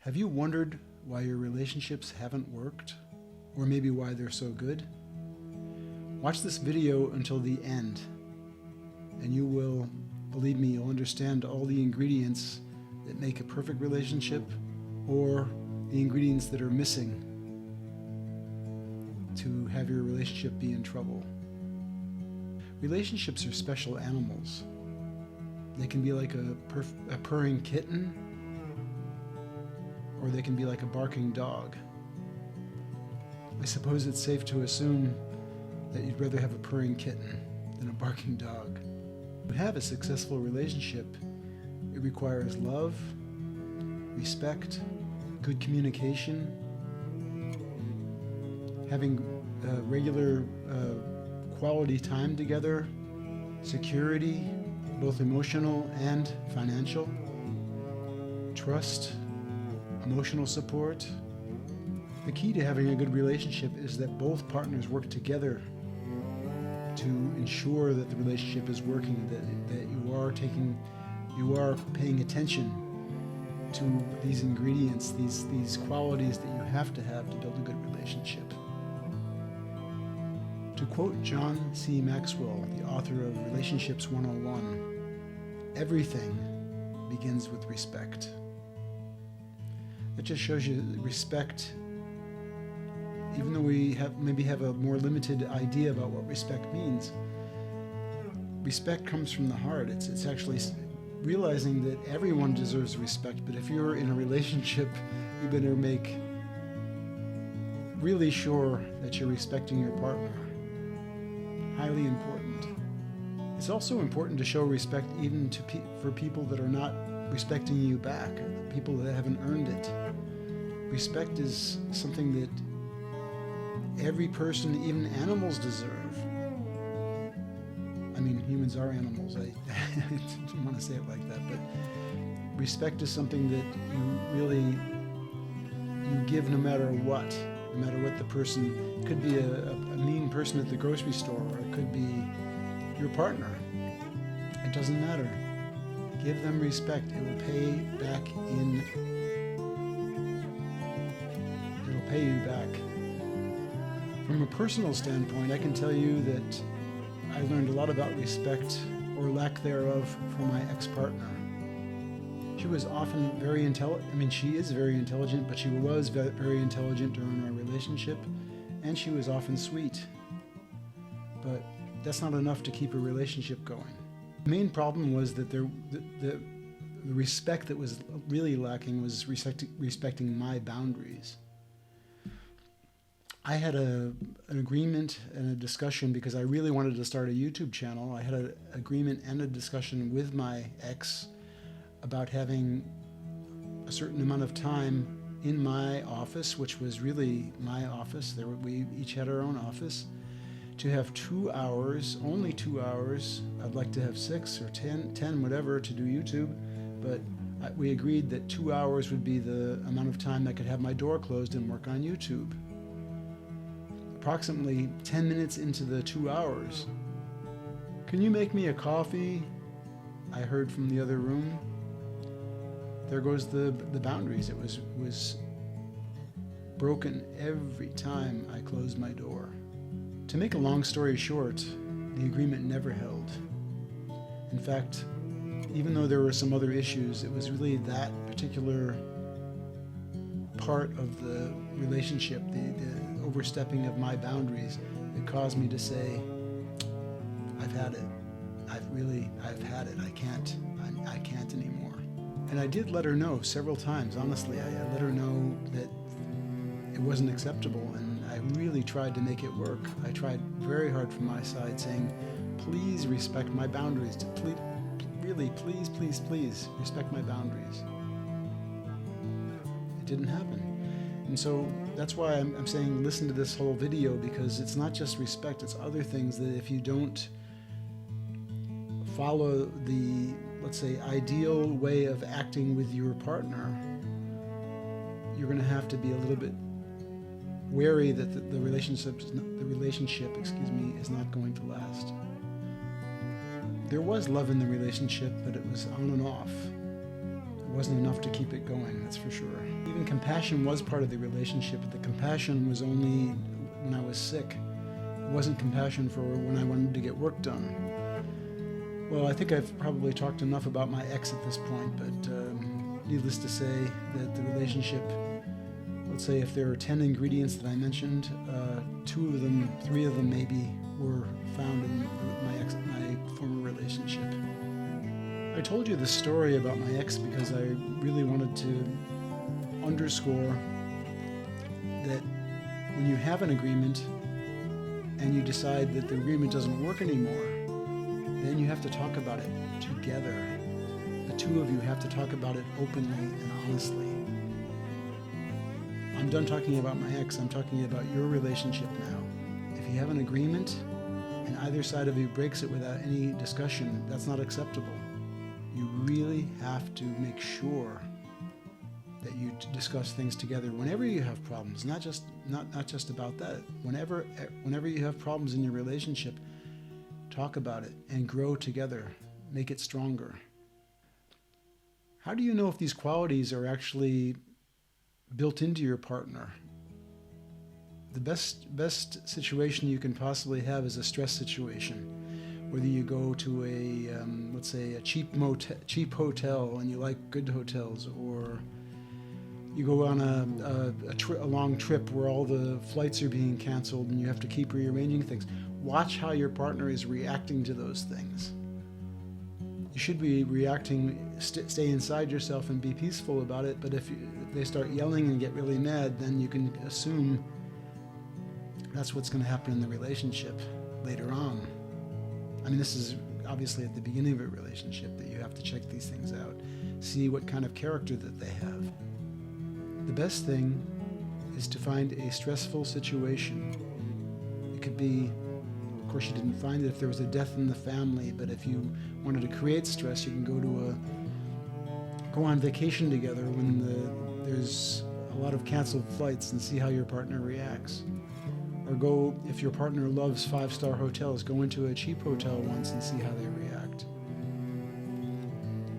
Have you wondered why your relationships haven't worked? Or maybe why they're so good? Watch this video until the end, and you will, believe me, you'll understand all the ingredients that make a perfect relationship, or the ingredients that are missing to have your relationship be in trouble. Relationships are special animals. They can be like a purring kitten, or they can be like a barking dog. I suppose it's safe to assume that you'd rather have a purring kitten than a barking dog. To have a successful relationship, it requires love, respect, good communication, having regular quality time together, security, both emotional and financial, trust, emotional support. The key to having a good relationship is that both partners work together to ensure that the relationship is working, that you are paying attention to these ingredients, these qualities that you have to build a good relationship. To quote John C. Maxwell, the author of Relationships 101, everything begins with respect. That just shows you that respect, even though we maybe have a more limited idea about what respect means, respect comes from the heart. It's actually realizing that everyone deserves respect, but if you're in a relationship, you better make really sure that you're respecting your partner. Highly important. It's also important to show respect even for people that are not respecting you back, people that haven't earned it. Respect is something that every person, even animals, deserve. I mean, humans are animals. I didn't want to say it like that, but respect is something that you give no matter what the person. It could be a mean person at the grocery store, or it could be your partner. It doesn't matter. Give them respect. It will pay back it'll pay you back. From a personal standpoint, I can tell you that I learned a lot about respect, or lack thereof, from my ex-partner. She was often very intelligent. I mean, she is very intelligent, but she was very intelligent during our relationship, and she was often sweet. But that's not enough to keep a relationship going. The main problem was that the respect that was really lacking was respecting my boundaries. I had an agreement and a discussion, because I really wanted to start a YouTube channel. I had an agreement and a discussion with my ex about having a certain amount of time in my office, which was really my office. We each had our own office, to have 2 hours, only 2 hours. I'd like to have 6 or 10, whatever, to do YouTube, but we agreed that 2 hours would be the amount of time I could have my door closed and work on YouTube. Approximately 10 minutes into the 2 hours, "Can you make me a coffee?" I heard from the other room. There goes the boundaries. It was broken every time I closed my door. To make a long story short, the agreement never held. In fact, even though there were some other issues, it was really that particular part of the relationship, the overstepping of my boundaries, that caused me to say, "I've had it. I've had it. I can't anymore." And I did let her know several times, honestly. I let her know that it wasn't acceptable, and I really tried to make it work. I tried very hard from my side, saying, "Please respect my boundaries. Please respect my boundaries." It didn't happen. And so that's why I'm saying listen to this whole video, because it's not just respect, it's other things that if you don't follow the, let's say, ideal way of acting with your partner, you're going to have to be a little bit wary that the relationship is not going to last. There was love in the relationship, but it was on and off. It wasn't enough to keep it going, that's for sure. Even compassion was part of the relationship, but the compassion was only when I was sick. It wasn't compassion for when I wanted to get work done. Well, I think I've probably talked enough about my ex at this point, but needless to say that the relationship, let's say if there are 10 ingredients that I mentioned, 2 of them, 3 of them maybe, were found in my former relationship. I told you this story about my ex because I really wanted to underscore that when you have an agreement and you decide that the agreement doesn't work anymore, then you have to talk about it together. The 2 of you have to talk about it openly and honestly. I'm done talking about my ex. I'm talking about your relationship now. If you have an agreement and either side of you breaks it without any discussion, that's not acceptable. You really have to make sure that you discuss things together whenever you have problems, not just about that. Whenever you have problems in your relationship, talk about it and grow together. Make it stronger. How do you know if these qualities are actually built into your partner? The best situation you can possibly have is a stress situation. Whether you go to let's say a cheap hotel and you like good hotels, or you go on a long trip where all the flights are being canceled and you have to keep rearranging things. Watch how your partner is reacting to those things. You should be reacting, stay inside yourself and be peaceful about it, but if they start yelling and get really mad, then you can assume that's what's going to happen in the relationship later on. I mean, this is obviously at the beginning of a relationship that you have to check these things out, see what kind of character that they have. The best thing is to find a stressful situation. It could be, of course you didn't find it if there was a death in the family, but if you wanted to create stress, you can go on vacation together when there's a lot of canceled flights and see how your partner reacts. Or go, if your partner loves 5-star hotels, go into a cheap hotel once and see how they react.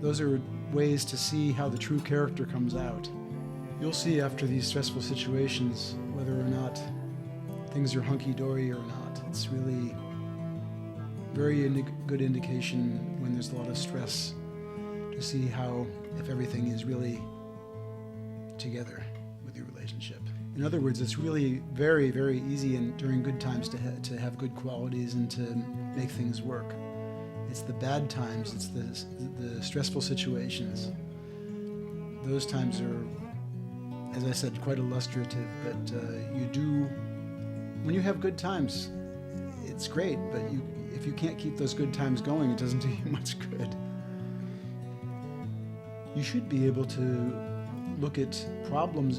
Those are ways to see how the true character comes out. You'll see after these stressful situations whether or not things are hunky-dory or not. It's really very good indication when there's a lot of stress to see if everything is really together with your relationship. In other words, it's really very, very easy during good times to have good qualities and to make things work. It's the bad times, it's the stressful situations. Those times are, as I said, quite illustrative, but when you have good times, it's great, but if you can't keep those good times going, it doesn't do you much good. You should be able to look at problems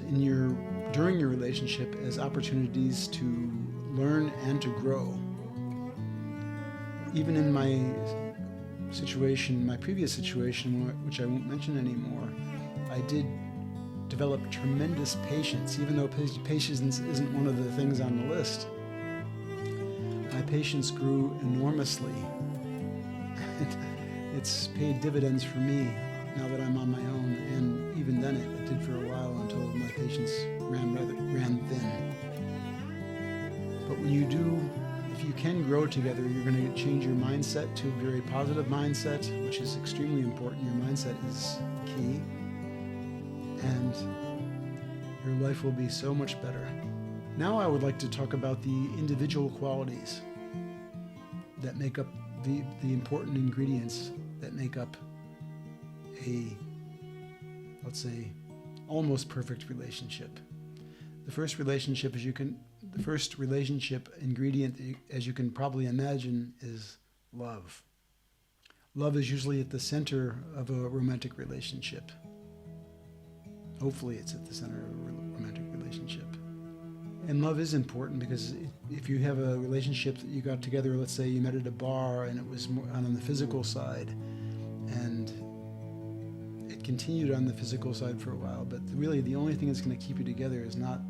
during your relationship as opportunities to learn and to grow. Even in my previous situation, which I won't mention anymore, I did develop tremendous patience, even though patience isn't one of the things on the list. My patience grew enormously. It's paid dividends for me now that I'm on my own, and even then it did for a while until my patience ran thin. But if you can grow together, you're going to change your mindset to a very positive mindset, which is extremely important. Your mindset is key, and your life will be so much better. Now I would like to talk about the individual qualities that make up the important ingredients that make up a, let's say, almost perfect relationship. The first relationship ingredient, as you can probably imagine, is love. Love is usually at the center of a romantic relationship. Hopefully it's at the center of a romantic relationship. And love is important because if you have a relationship that you got together, let's say you met at a bar and it was more on the physical side, and it continued on the physical side for a while, but really the only thing that's going to keep you together is not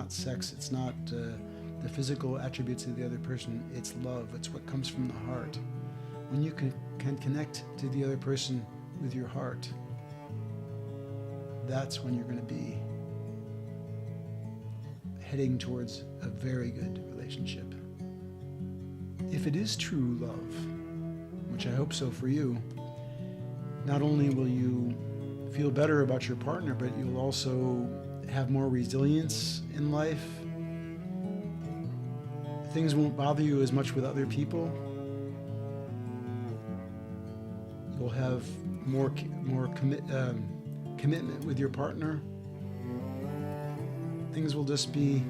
sex, it's not the physical attributes of the other person, it's love. It's what comes from the heart. When you can connect to the other person with your heart, that's when you're going to be heading towards a very good relationship. If it is true love, which I hope so for you, not only will you feel better about your partner, but you'll also have more resilience in life. Things won't bother you as much with other people. You'll have more commitment with your partner. Things will just be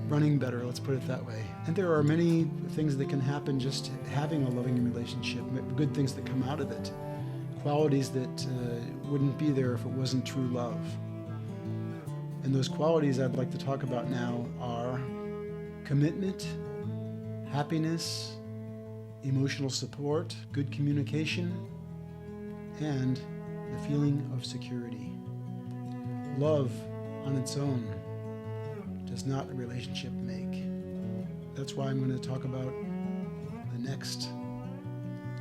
running better, let's put it that way. And there are many things that can happen just having a loving relationship, good things that come out of it, qualities that wouldn't be there if it wasn't true love. And those qualities I'd like to talk about now are commitment, happiness, emotional support, good communication, and the feeling of security. Love on its own does not a relationship make. That's why I'm going to talk about the next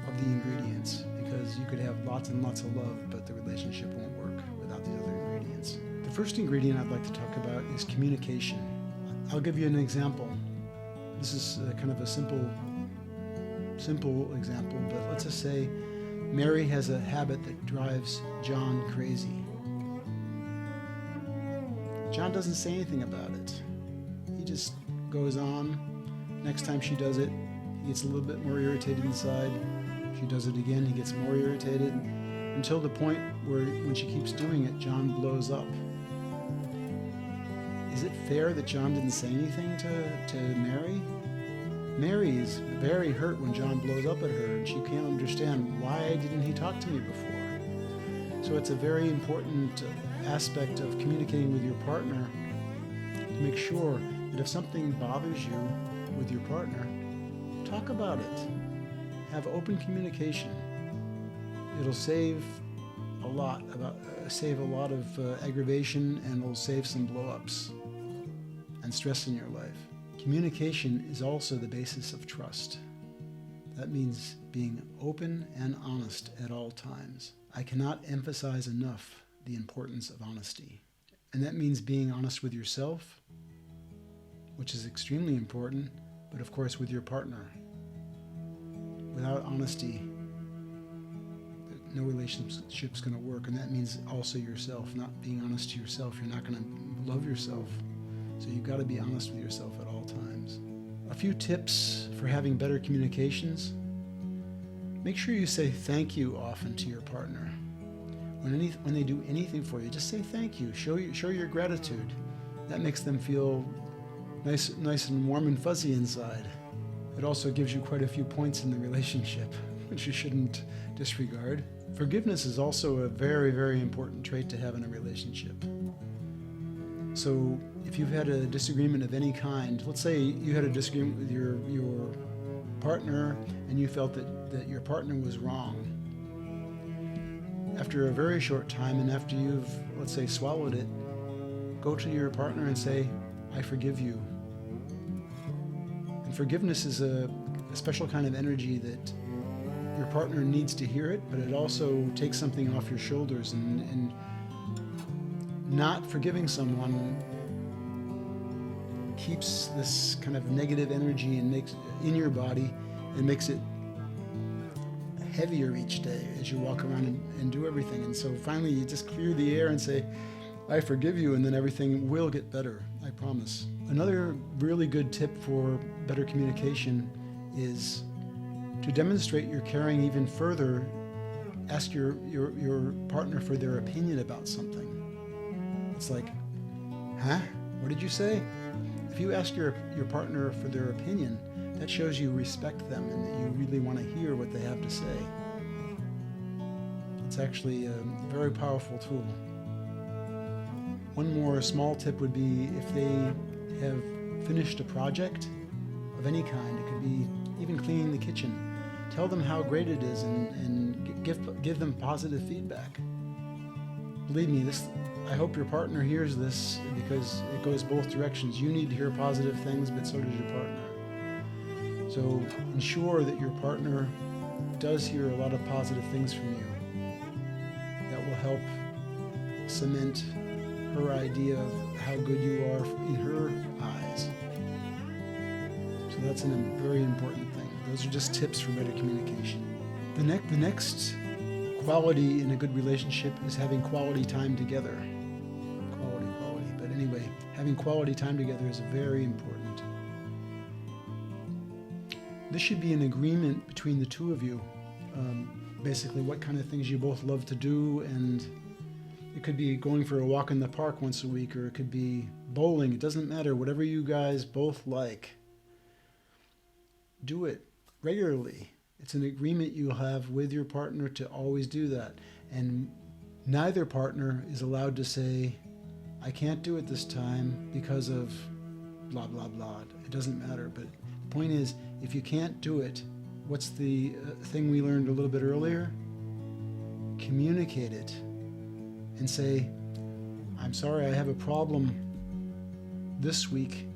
of the ingredients, because you could have lots and lots of love, but the relationship won't work without the other ingredients. The first ingredient I'd like to talk about is communication. I'll give you an example. This is kind of a simple example, but let's just say Mary has a habit that drives John crazy. John doesn't say anything about it. He just goes on. Next time she does it, he gets a little bit more irritated inside. She does it again, he gets more irritated, until the point where when she keeps doing it, John blows up. Is it fair that John didn't say anything to Mary? Mary is very hurt when John blows up at her, and she can't understand, why didn't he talk to me before? So it's a very important aspect of communicating with your partner to make sure that if something bothers you with your partner, talk about it. Have open communication. It'll save a lot of aggravation, and it'll save some blow-ups and stress in your life. Communication is also the basis of trust. That means being open and honest at all times. I cannot emphasize enough the importance of honesty. And that means being honest with yourself, which is extremely important, but of course with your partner. Without honesty, no relationship's going to work, and that means also yourself. Not being honest to yourself, you're not going to love yourself. So you've got to be honest with yourself at all times. A few tips for having better communications. Make sure you say thank you often to your partner. When they do anything for you, just say thank you. Show your gratitude. That makes them feel nice and warm and fuzzy inside. It also gives you quite a few points in the relationship, which you shouldn't disregard. Forgiveness is also a very, very important trait to have in a relationship. So if you've had a disagreement of any kind, let's say you had a disagreement with your partner and you felt that your partner was wrong. After a very short time, and after you've, let's say, swallowed it, go to your partner and say, I forgive you. And forgiveness is a special kind of energy that your partner needs to hear it, but it also takes something off your shoulders, and not forgiving someone keeps this kind of negative energy and makes in your body and makes it heavier each day as you walk around and do everything. And so finally you just clear the air and say, I forgive you, and then everything will get better, I promise. Another really good tip for better communication is to demonstrate your caring even further. Ask your partner for their opinion about something. It's like, huh? What did you say? If you ask your partner for their opinion, that shows you respect them and that you really want to hear what they have to say. It's actually a very powerful tool. One more small tip would be if they have finished a project of any kind, it could be even cleaning the kitchen. Tell them how great it is and give them positive feedback. Believe me, I hope your partner hears this, because it goes both directions. You need to hear positive things, but so does your partner. So ensure that your partner does hear a lot of positive things from you. That will help cement her idea of how good you are in her eyes. So that's a very important thing. Those are just tips for better communication. The next quality in a good relationship is having quality time together. Quality. But anyway, having quality time together is very important. This should be an agreement between the two of you. Basically, what kind of things you both love to do, and it could be going for a walk in the park once a week, or it could be bowling. It doesn't matter. Whatever you guys both like, do it regularly. It's an agreement you'll have with your partner to always do that. And neither partner is allowed to say, I can't do it this time because of blah, blah, blah. It doesn't matter. But the point is, if you can't do it, what's the thing we learned a little bit earlier? Communicate it and say, I'm sorry, I have a problem this week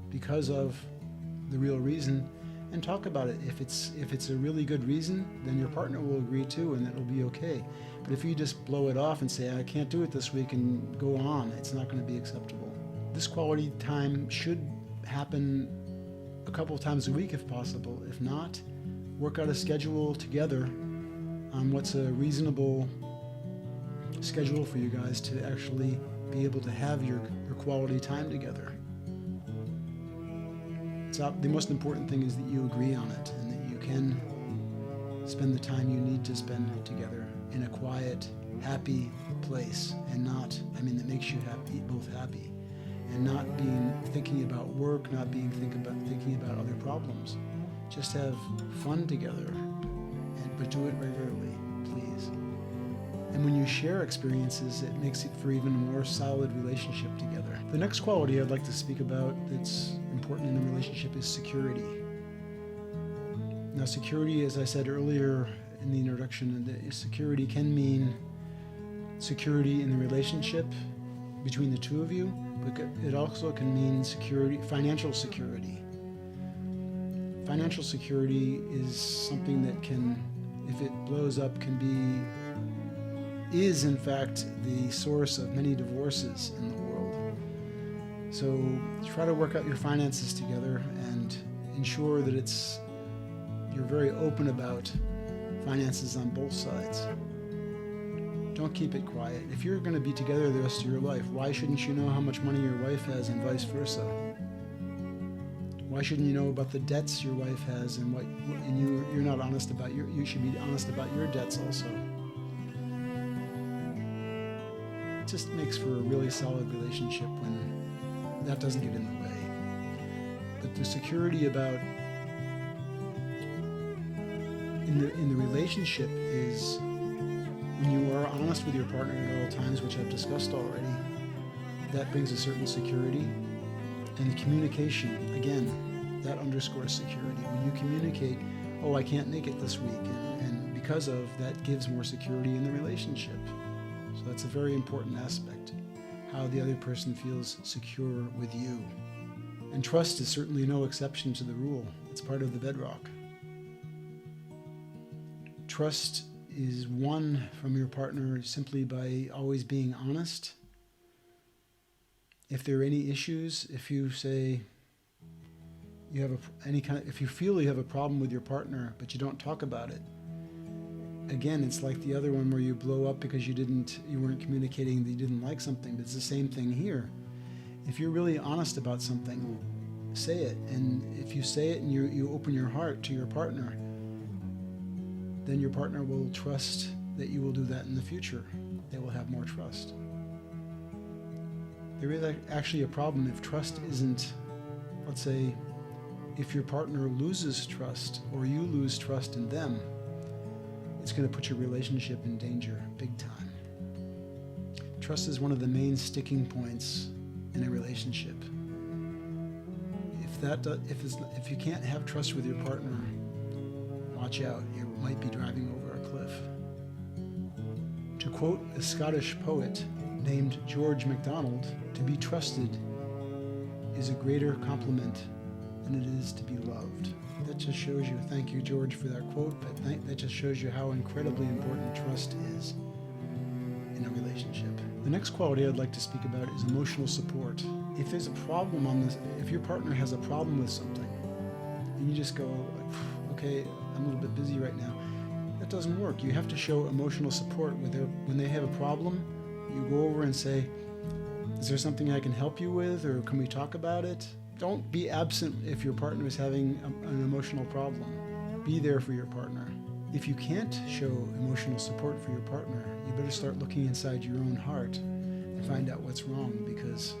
because of the real reason, and talk about it. If it's a really good reason, then your partner will agree too, and it'll be okay. But if you just blow it off and say, I can't do it this week, and go on, it's not going to be acceptable. This quality time should happen a couple of times a week if possible. If not, work out a schedule together on what's a reasonable schedule for you guys to actually be able to have your quality time together. The most important thing is that you agree on it, and that you can spend the time you need to spend together in a quiet, happy place, and that makes you happy, both happy, and not thinking about work, not thinking about other problems. Just have fun together, but do it regularly, please. And when you share experiences, it makes it for even a more solid relationship together. The next quality I'd like to speak about that's important in a relationship is security. Now, security, as I said earlier in the introduction, security can mean security in the relationship between the two of you, but it also can mean financial security. Financial security is something that can, if it blows up, is in fact the source of many divorces in the world. So try to work out your finances together and ensure that you're very open about finances on both sides. Don't keep it quiet. If you're going to be together the rest of your life, why shouldn't you know how much money your wife has and vice versa? Why shouldn't you know about the debts your wife has and you're not honest about you should be honest about your debts also. It just makes for a really solid relationship when that doesn't get in the way. But the security about in the relationship is when you are honest with your partner at all times, which I've discussed already. That brings a certain security. And communication, again, that underscores security. When you communicate, oh, I can't make it this week, and because of that gives more security in the relationship. So that's a very important aspect, how the other person feels secure with you. And trust is certainly no exception to the rule. It's part of the bedrock. Trust is won from your partner simply by always being honest. If there are any issues, if you say you have if you feel you have a problem with your partner but you don't talk about it, again, it's like the other one where you blow up because you weren't communicating that you didn't like something. But it's the same thing here. If you're really honest about something, say it. And if you say it and you open your heart to your partner, then your partner will trust that you will do that in the future. They will have more trust. There is actually a problem if trust isn't, let's say, if your partner loses trust or you lose trust in them, it's going to put your relationship in danger big time. Trust is one of the main sticking points in a relationship. If you can't have trust with your partner, watch out, you might be driving over a cliff. To quote a Scottish poet named George MacDonald, to be trusted is a greater compliment than it is to be loved. That just shows you, thank you George for that quote, but that just shows you how incredibly important trust is in a relationship. The next quality I'd like to speak about is emotional support. If there's a problem on this, if your partner has a problem with something, and you just go, like, okay, I'm a little bit busy right now, that doesn't work. You have to show emotional support when they have a problem. You go over and say, is there something I can help you with, or can we talk about it? Don't be absent if your partner is having an emotional problem. Be there for your partner. If you can't show emotional support for your partner, you better start looking inside your own heart and find out what's wrong, because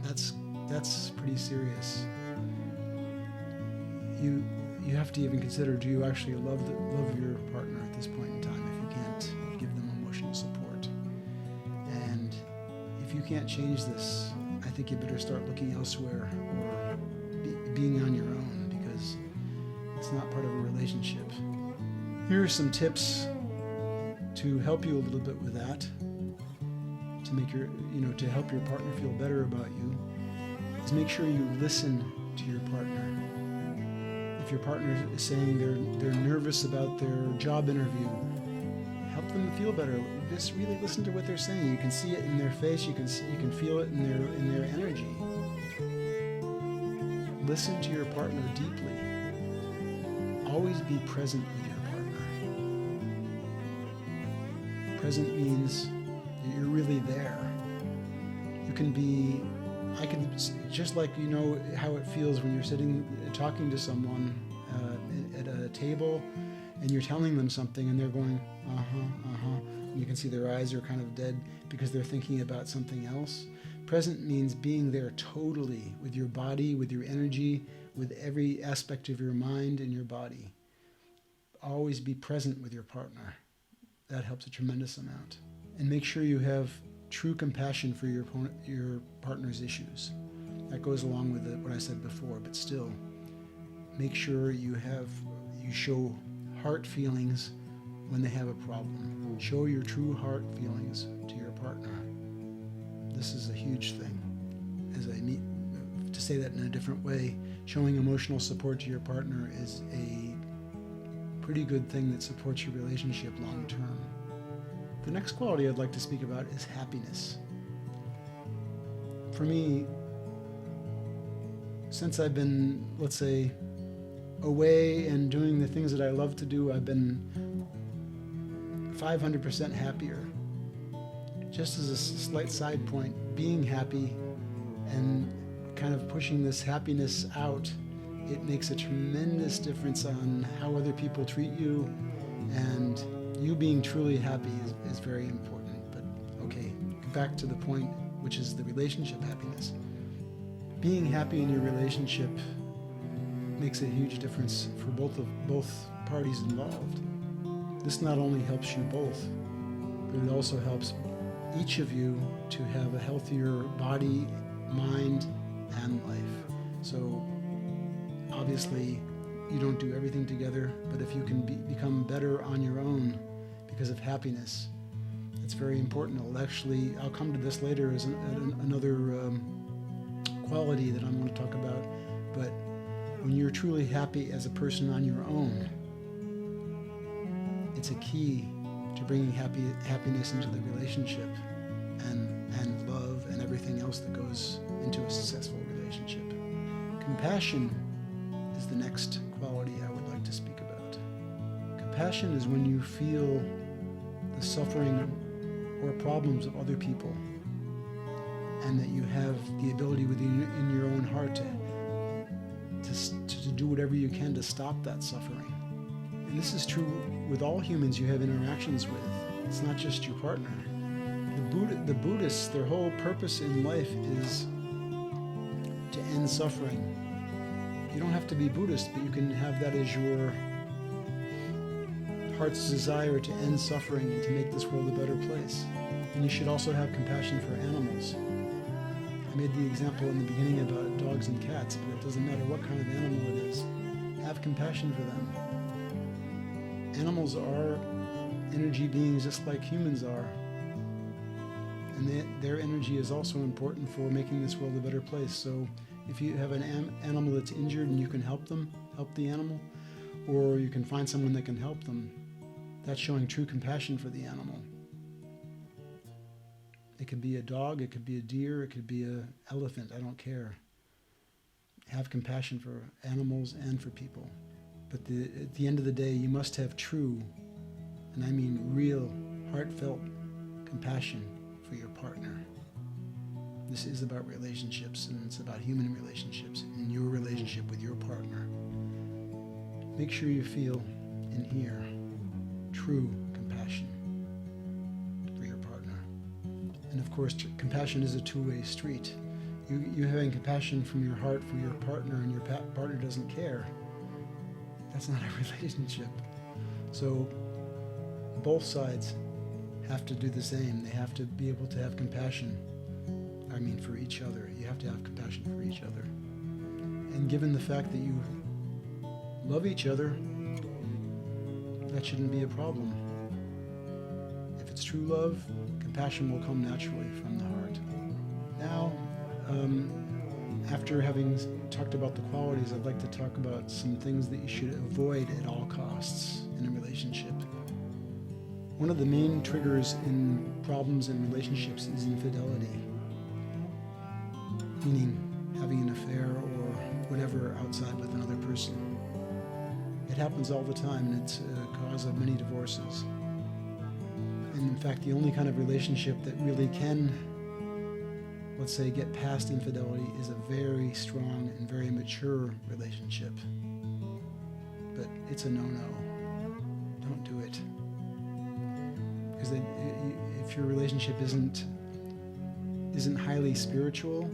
that's pretty serious. You have to even consider, do you actually love your partner at this point in time if you can't give them emotional support? And if you can't change this, I think you better start looking elsewhere or being on your own, because it's not part of a relationship. Here are some tips to help you a little bit with that, to make to help your partner feel better about you, is make sure you listen to your partner. If your partner is saying they're nervous about their job interview, help them feel better. Just really listen to what they're saying. You can see it in their face. You can feel it in their energy. Listen to your partner deeply. Always be present with your partner. Present means that you're really there. You can be, just like you know how it feels when you're sitting talking to someone at a table and you're telling them something and they're going, and you can see their eyes are kind of dead because they're thinking about something else. Present means being there totally with your body, with your energy, with every aspect of your mind and your body. Always be present with your partner. That helps a tremendous amount. And make sure you have true compassion for your partner's issues. That goes along with what I said before, but still, make sure you show heart feelings when they have a problem. Show your true heart feelings to your partner. This is a huge thing. To say that in a different way, showing emotional support to your partner is a pretty good thing that supports your relationship long term. The next quality I'd like to speak about is happiness. For me, since I've been, let's say, away and doing the things that I love to do, I've been 500% happier. Just as a slight side point, being happy and kind of pushing this happiness out, it makes a tremendous difference on how other people treat you, and you being truly happy is very important. But okay, back to the point, which is the relationship happiness. Being happy in your relationship makes a huge difference for both parties involved. This not only helps you both, but it also helps each of you to have a healthier body, mind, and life. So obviously you don't do everything together, but if you can become better on your own because of happiness, it's very important. I'll come to this later as another quality that I'm going to talk about, but when you're truly happy as a person on your own, it's a key to bringing happiness into the relationship and love and everything else that goes into a successful relationship. Compassion is the next quality I would like to speak about. Compassion is when you feel the suffering or problems of other people, and that you have the ability in your own heart to do whatever you can to stop that suffering. And this is true with all humans you have interactions with. It's not just your partner. The Buddhists, their whole purpose in life is to end suffering. You don't have to be Buddhist, but you can have that as your heart's desire to end suffering and to make this world a better place. And you should also have compassion for animals. I made the example in the beginning about dogs and cats, but it doesn't matter what kind of animal it is. Have compassion for them. Animals are energy beings just like humans are. And their energy is also important for making this world a better place. So if you have an animal that's injured and you can help the animal, or you can find someone that can help them, that's showing true compassion for the animal. It could be a dog, it could be a deer, it could be an elephant, I don't care. Have compassion for animals and for people. But at the end of the day, you must have true, and I mean real, heartfelt compassion for your partner. This is about relationships, and it's about human relationships and your relationship with your partner. Make sure you feel and hear true compassion for your partner. And of course, compassion is a two-way street. You having compassion from your heart for your partner and your partner doesn't care, that's not a relationship. So both sides have to do the same. They have to be able to have compassion. For each other. You have to have compassion for each other. And given the fact that you love each other, that shouldn't be a problem. If it's true love, compassion will come naturally from the heart. Now, after having talked about the qualities, I'd like to talk about some things that you should avoid at all costs in a relationship. One of the main triggers in problems in relationships is infidelity, meaning having an affair or whatever outside with another person. It happens all the time, and it's a cause of many divorces. And in fact, the only kind of relationship that really can, let's say, get past infidelity is a very strong and very mature relationship. But it's a no-no. Don't do it. Because if your relationship isn't highly spiritual,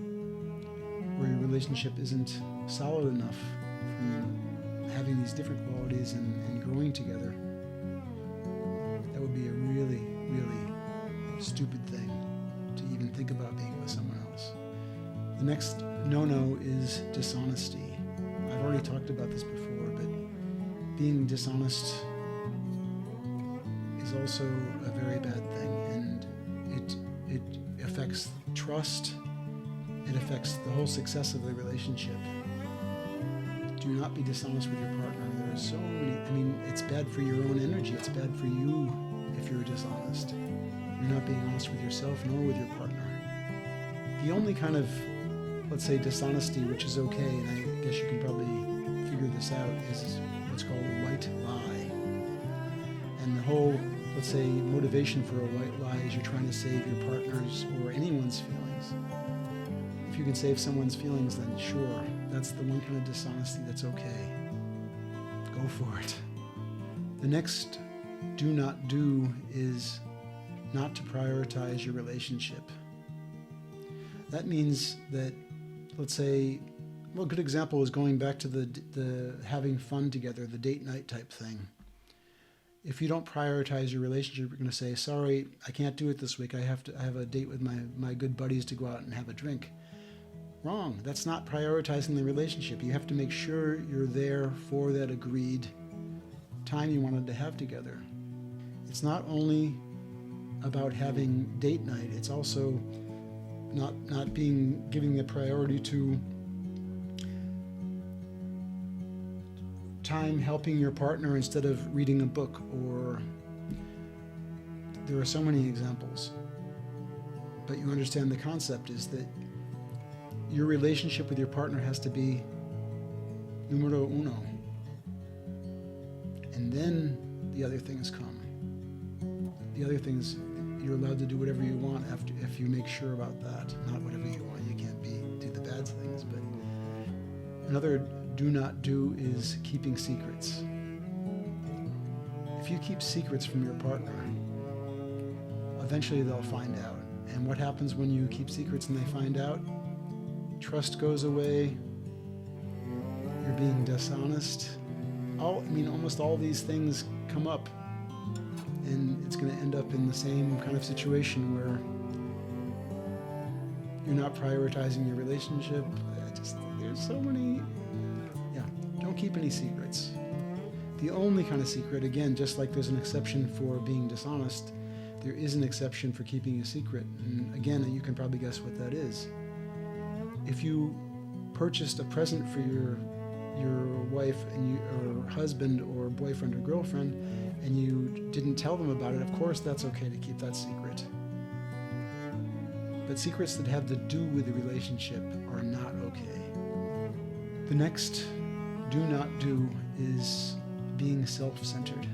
or your relationship isn't solid enough from having these different qualities and growing together, that would be a really, really stupid thing to even think about being with someone else. The next no-no is dishonesty. I've already talked about this before, but being dishonest is also a very bad thing, and it affects trust. It affects the whole success of the relationship. Do not be dishonest with your partner. There are so many, it's bad for your own energy. It's bad for you if you're dishonest. You're not being honest with yourself nor with your partner. The only kind of, let's say, dishonesty, which is okay, and I guess you can probably figure this out, is what's called a white lie. And the whole, let's say, motivation for a white lie is you're trying to save your partner's or anyone's feelings. If you can save someone's feelings, then sure, that's the one kind of dishonesty that's okay. Go for it. The next do not do is not to prioritize your relationship. That means that, let's say, a good example is going back to the having fun together, the date night type thing. If you don't prioritize your relationship, you're going to say, sorry, I can't do it this week. I have a date with my good buddies to go out and have a drink. Wrong. That's not prioritizing the relationship. You have to make sure you're there for that agreed time you wanted to have together. It's not only about having date night. It's also not giving the priority to time helping your partner instead of reading a book, or there are so many examples. But you understand the concept is that your relationship with your partner has to be numero uno. And then the other things come. The other things, you're allowed to do whatever you want if you make sure about that. Not whatever you want. You can't do the bad things. But another do not do is keeping secrets. If you keep secrets from your partner, eventually they'll find out. And what happens when you keep secrets and they find out? Trust goes away. You're being dishonest. Almost all these things come up, and it's going to end up in the same kind of situation where you're not prioritizing your relationship. There's so many. Don't keep any secrets. The only kind of secret, again, just like there's an exception for being dishonest, there is an exception for keeping a secret. And again, you can probably guess what that is. If you purchased a present for your wife or husband or boyfriend or girlfriend, and you didn't tell them about it, of course that's okay to keep that secret. but secrets that have to do with the relationship are not okay. The next do not do is being self-centered.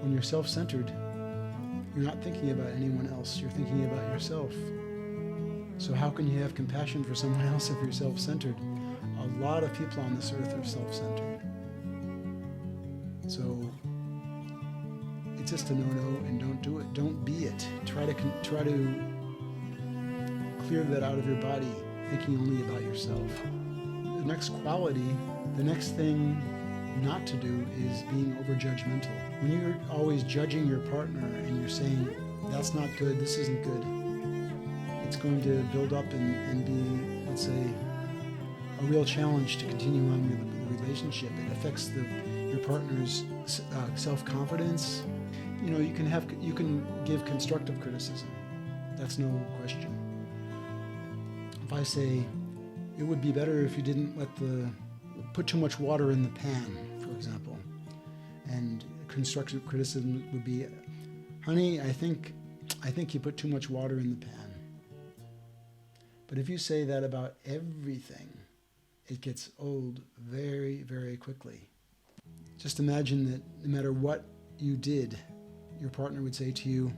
When you're self-centered, you're not thinking about anyone else, you're thinking about yourself. So how can you have compassion for someone else if you're self-centered? A lot of people on this earth are self-centered. So it's just a no-no, and don't do it. Don't be it. Try to clear that out of your body, thinking only about yourself. The next quality, the next thing not to do is being over-judgmental. When you're always judging your partner and you're saying, that's not good, this isn't good, it's going to build up and be, let's say, a real challenge to continue on with the relationship. It affects your partner's self-confidence. You know, you can give constructive criticism. That's no question. If I say, it would be better if you didn't put too much water in the pan, for example. And constructive criticism would be, honey, I think you put too much water in the pan. But if you say that about everything, it gets old very, very quickly. Just imagine that no matter what you did, your partner would say to you,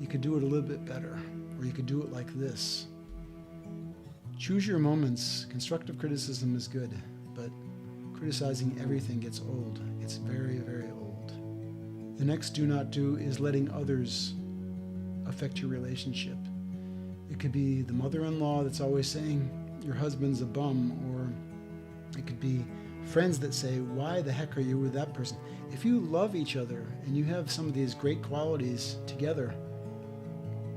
you could do it a little bit better, or you could do it like this. Choose your moments. Constructive criticism is good, but criticizing everything gets old. It's very, very old. The next do not do is letting others affect your relationship. It could be the mother-in-law that's always saying your husband's a bum, or it could be friends that say, why the heck are you with that person? If you love each other and you have some of these great qualities together,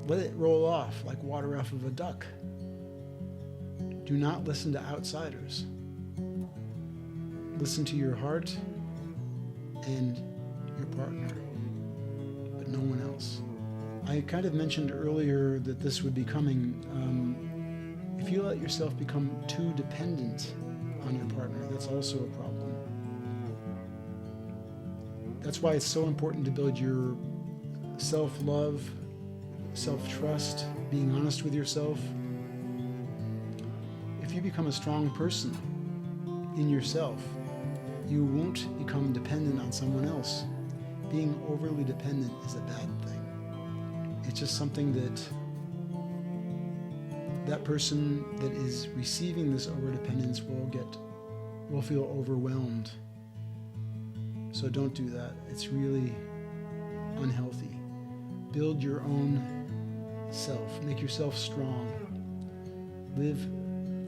let it roll off like water off of a duck. Do not listen to outsiders. Listen to your heart and your partner, but no one else. I kind of mentioned earlier that this would be coming. If you let yourself become too dependent on your partner, that's also a problem. That's why it's so important to build your self-love, self-trust, being honest with yourself. If you become a strong person in yourself, you won't become dependent on someone else. Being overly dependent is a bad thing. It's just something that person that is receiving this overdependence will feel overwhelmed. So don't do that. It's really unhealthy. Build your own self. Make yourself strong. Live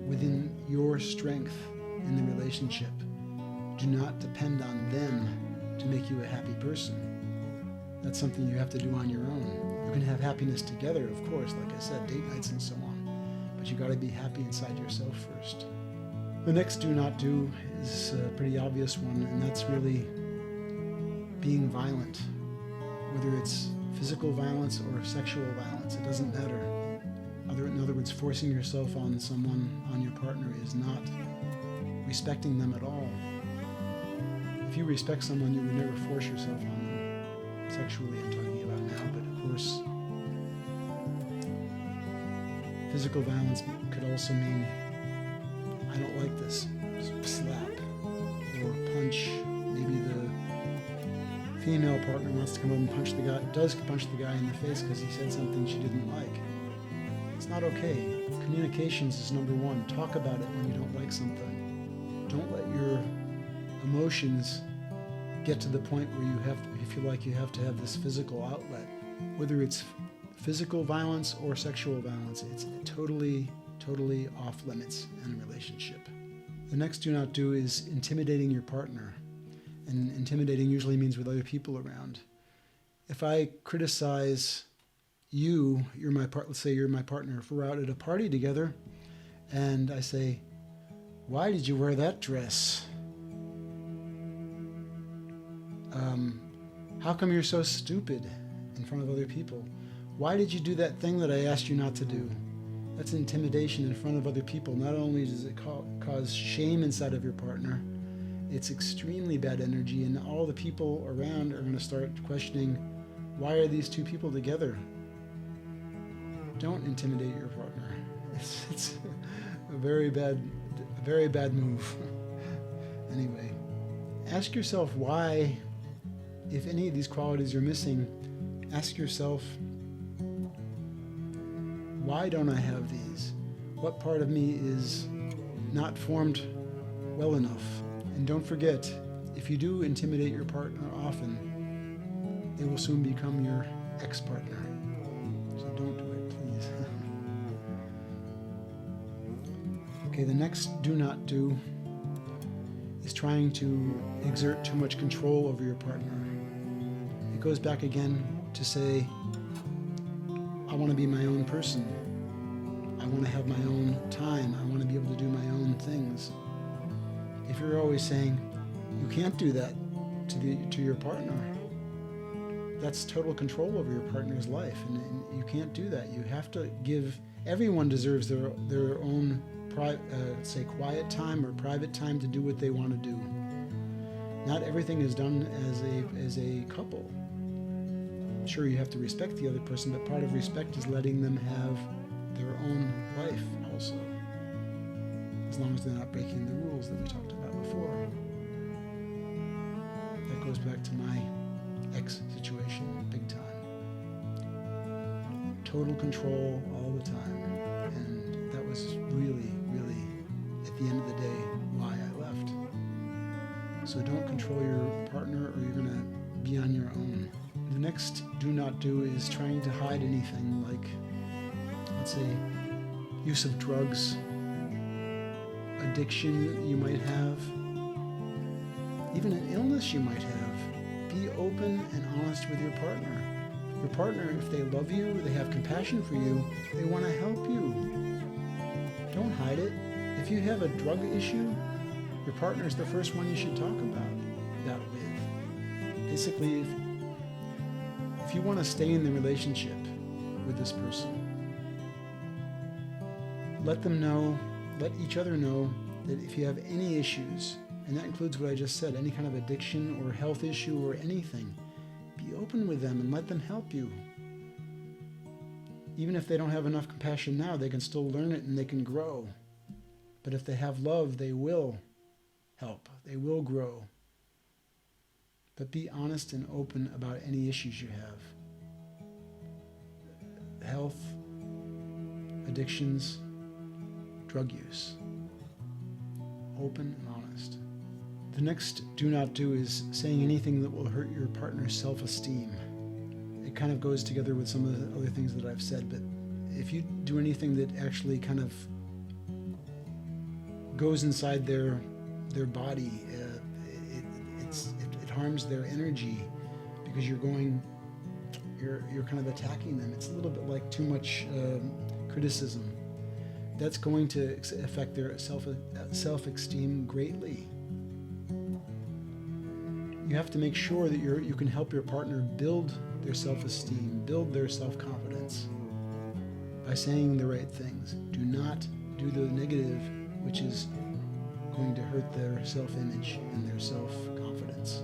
within your strength in the relationship. Do not depend on them to make you a happy person. That's something you have to do on your own. You can have happiness together, of course, like I said, date nights and so on. But you got to be happy inside yourself first. The next do not do is a pretty obvious one, and that's really being violent. Whether it's physical violence or sexual violence, it doesn't matter. In other words, forcing yourself on someone, on your partner, is not respecting them at all. If you respect someone, you would never force yourself on them. Sexually, I'm talking about now, but of course, physical violence could also mean, I don't like this, slap, or punch. Maybe the female partner wants to come up and punch the guy, does punch the guy in the face because he said something she didn't like. It's not okay. Communications is number one. Talk about it when you don't like something. Don't let your emotions get to the point where you feel like you have to have this physical outlet. Whether it's physical violence or sexual violence, it's totally off limits in a relationship. The next do not do is intimidating your partner. And intimidating usually means with other people around. If I criticize you, let's say you're my partner, if we're out at a party together, and I say, why did you wear that dress? How come you're so stupid in front of other people? Why did you do that thing that I asked you not to do? That's intimidation in front of other people. Not only does it cause shame inside of your partner, it's extremely bad energy, and all the people around are going to start questioning, why are these two people together? don't intimidate your partner. It's a very bad move. Anyway, ask yourself why, if any of these qualities are missing, ask yourself, why don't I have these? What part of me is not formed well enough? And don't forget, if you do intimidate your partner often, they will soon become your ex-partner. So don't do it, please. Okay, the next do not do is trying to exert too much control over your partner. It goes back again to say, I want to be my own person. I want to have my own time. I want to be able to do my own things. If you're always saying, you can't do that to your partner, that's total control over your partner's life, and you can't do that. You have to give, everyone deserves their own say quiet time or private time to do what they want to do. Not everything is done as a couple. Sure, you have to respect the other person, but part of respect is letting them have their own life also, as long as they're not breaking the rules that we talked about before. That goes back to my ex situation, big time. Total control all the time, and that was really, at the end of the day, why I left. So don't control your partner, or you're gonna be on your own. The next do not do is trying to hide anything, like, let's say, use of drugs, addiction you might have, even an illness you might have. Be open and honest with your partner. Your partner, if they love you, they have compassion for you, they want to help you. Don't hide it. If you have a drug issue, your partner is the first one you should talk about that with. Basically, if you want to stay in the relationship with this person, let each other know that if you have any issues, and that includes what I just said, any kind of addiction or health issue or anything, be open with them and let them help you. Even if they don't have enough compassion now, they can still learn it and they can grow. But if they have love, they will help. They will grow. But be honest and open about any issues you have. Health, addictions, drug use. Open and honest. The next do not do is saying anything that will hurt your partner's self-esteem. It kind of goes together with some of the other things that I've said, but if you do anything that actually kind of goes inside their body, it harms their energy, because you're kind of attacking them. It's a little bit like too much criticism. That's going to affect their self-esteem greatly. You have to make sure that you can help your partner build their self-esteem, build their self-confidence by saying the right things. Do not do the negative, which is going to hurt their self-image and their self-confidence.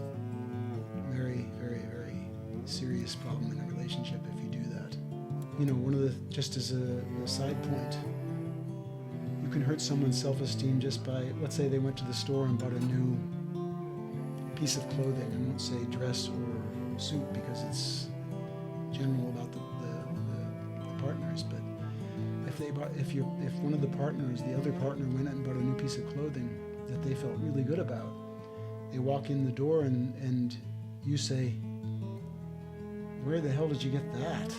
Very, very, very serious problem in a relationship if you do that. Just as a side point, you can hurt someone's self-esteem just by, let's say they went to the store and bought a new piece of clothing. I won't say dress or suit because it's general about the partners, but if one of the partners, the other partner, went out and bought a new piece of clothing that they felt really good about, they walk in the door and you say, where the hell did you get that?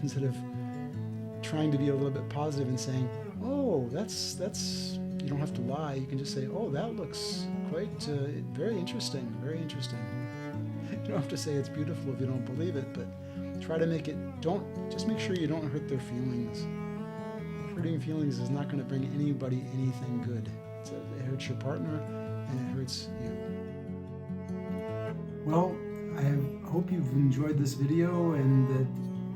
Instead of trying to be a little bit positive and saying, oh, that's you don't have to lie. You can just say, oh, that looks quite very interesting, very interesting. You don't have to say it's beautiful if you don't believe it, but try to make it, just make sure you don't hurt their feelings. Hurting feelings is not going to bring anybody anything good. It hurts your partner and it hurts you. Well, I hope you've enjoyed this video and that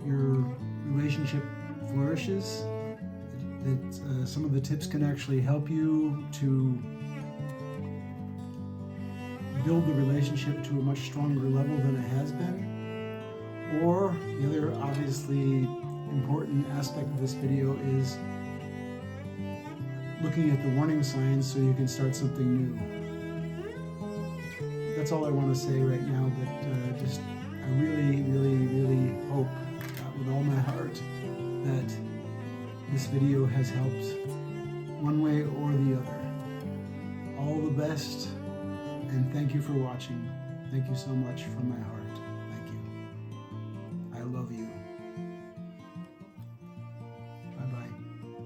your relationship flourishes, that some of the tips can actually help you to build the relationship to a much stronger level than it has been. Or the other obviously important aspect of this video is looking at the warning signs so you can start something new. That's all I want to say right now, but I really, really, really hope with all my heart that this video has helped one way or the other. All the best, and thank you for watching. Thank you so much from my heart. Thank you. I love you.